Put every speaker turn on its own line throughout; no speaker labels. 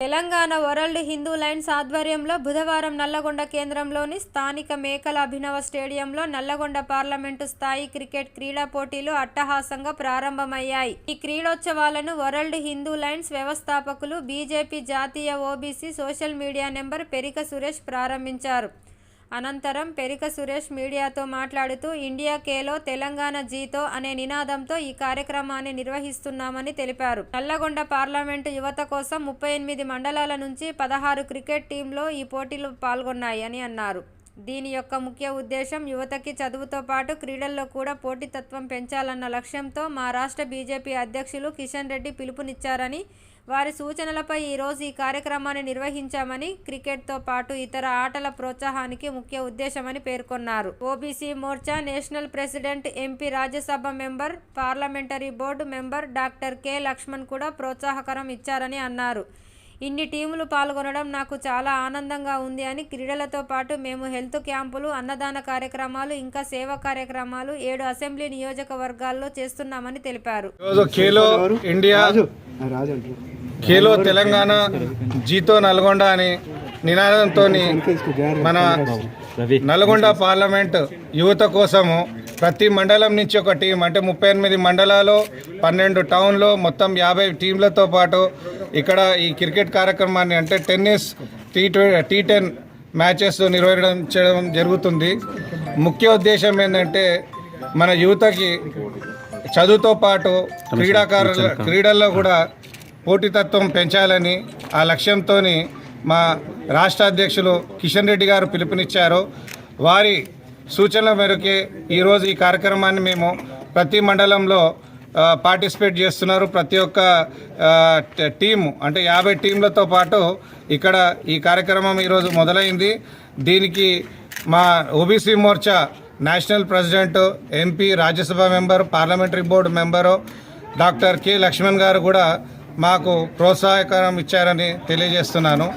Telangana world Hindu Lions ఆధ్వర్యంలో బుధవారం నల్లగొండ కేంద్రంలోని స్థానిక మేకల అభినవ స్టేడియంలో నల్లగొండ పార్లమెంటు స్థాయి క్రికెట్ క్రీడా పోటీలు అట్టహాసంగా ప్రారంభమయ్యాయి. ఈ క్రీడోత్సవాలను వరల్డ్ హిందూ లయన్స్ వ్యవస్థాపకులు బీజేపీ జాతీయ OBC social media number Perika Suresh ప్రారంభించారు. అనంతరం పెరిక సురేష్ మీడియాతో మాట్లాడుతూ ఇండియా కేలో తెలంగాణ జీతో అనే నినాదంతో ఈ కార్యక్రమాన్ని నిర్వహిస్తున్నామని తెలిపారు. నల్లగొండ పార్లమెంటు యువత కోసం 38 మండలాల నుంచి 16 క్రికెట్ టీంలు ఈ పోటీలో పాల్గొన్నాయి అని అన్నారు. దీని యొక్క ముఖ్య ఉద్దేశం యువతకి చదువుతో పాటు క్రీడల్లో కూడా పోటీతత్వం పెంచాలన్న లక్ష్యంతో మా రాష్ట్ర బీజేపీ అధ్యక్షులు కిషన్ రెడ్డి పిలుపునిచ్చారని, వారి సూచనలపై ఈరోజు ఈ కార్యక్రమాన్ని నిర్వహించామని, క్రికెట్తో పాటు ఇతర ఆటల ప్రోత్సాహానికి ముఖ్య ఉద్దేశమని పేర్కొన్నారు. OBC Morcha national president, MP, Rajya Sabha member, parliamentary board member doctor K Laxman కూడా ప్రోత్సాహకరం ఇచ్చారని అన్నారు. ఇన్ని టీములు పాల్గొనడం నాకు చాలా ఆనందంగా ఉంది అని, క్రీడలతో పాటు మేము హెల్త్ క్యాంపులు, అన్నదాన కార్యక్రమాలు, ఇంకా సేవా కార్యక్రమాలు 7 అసెంబ్లీ నియోజకవర్గాల్లో చేస్తున్నామని తెలిపారు.
ఖేలో తెలంగాణ జీతో నల్గొండ అని నినాదంతో మన నల్గొండ పార్లమెంట్ యువత కోసము ప్రతి మండలం నుంచి ఒక టీం, అంటే 38 మండలాలు, 12 టౌన్లు, మొత్తం 50 టీంలతో పాటు ఇక్కడ ఈ క్రికెట్ కార్యక్రమాన్ని, అంటే టెన్నిస్, T10 మ్యాచెస్ నిర్వహించడం జరుగుతుంది. ముఖ్య ఉద్దేశం ఏంటంటే మన యువతకి చదువుతో పాటు క్రీడల్లో కూడా పోటీతత్వం పెంచాలని ఆ లక్ష్యంతో మా రాష్ట్ర అధ్యక్షులు కిషన్ రెడ్డి గారు పిలుపునిచ్చారు. వారి సూచనల మేరకే ఈరోజు ఈ కార్యక్రమాన్ని మేము ప్రతి మండలంలో పార్టిసిపేట్ చేస్తున్నారు. ప్రతి ఒక్క టీము, అంటే 50 టీంలతో పాటు ఇక్కడ ఈ కార్యక్రమం ఈరోజు మొదలైంది. దీనికి మా OBC Morcha national president, MP, Rajya Sabha member, parliamentary board member doctor K Laxman గారు కూడా మాకు ప్రోత్సాహకరం ఇచ్చారని తెలియజేస్తున్నాను.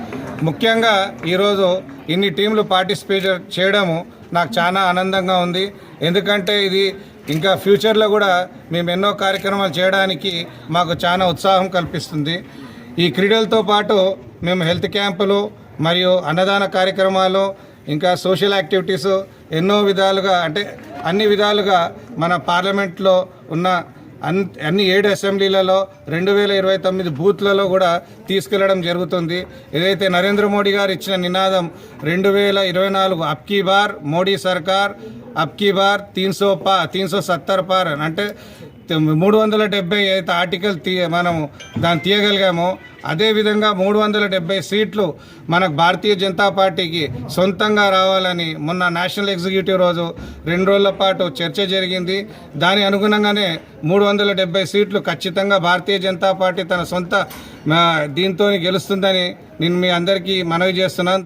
ముఖ్యంగా ఈరోజు ఇన్ని టీంలు పార్టిసిపేట్ చేయడము నాకు చాలా ఆనందంగా ఉంది. ఎందుకంటే ఇది ఇంకా ఫ్యూచర్లో కూడా మేము ఎన్నో కార్యక్రమాలు చేయడానికి మాకు చాలా ఉత్సాహం కల్పిస్తుంది. ఈ క్రీడలతో పాటు మేము హెల్త్ క్యాంపులు మరియు అన్నదాన కార్యక్రమాలు, ఇంకా సోషల్ యాక్టివిటీస్ ఎన్నో విధాలుగా, అంటే అన్ని విధాలుగా మన పార్లమెంట్లో ఉన్న అన్ని 7 అసెంబ్లీలలో 2029 బూత్లలో కూడా తీసుకెళ్లడం జరుగుతుంది. ఏదైతే నరేంద్ర మోడీ గారు ఇచ్చిన నినాదం 2024 అబ్కీ బార్ మోడీ సర్కార్, అబ్కీ బార్ 370 పార్, అంటే 370 అయితే ఆర్టికల్ మనము దాన్ని తీయగలిగామో, అదేవిధంగా 370 సీట్లు మనకు భారతీయ జనతా పార్టీకి సొంతంగా రావాలని మొన్న నేషనల్ ఎగ్జిక్యూటివ్ రోజు 2 రోజుల పాటు చర్చ జరిగింది. దాని అనుగుణంగానే 370 సీట్లు ఖచ్చితంగా భారతీయ జనతా పార్టీ తన సొంత దీంతో గెలుస్తుందని నేను మీ అందరికీ మనవి చేస్తున్నాను.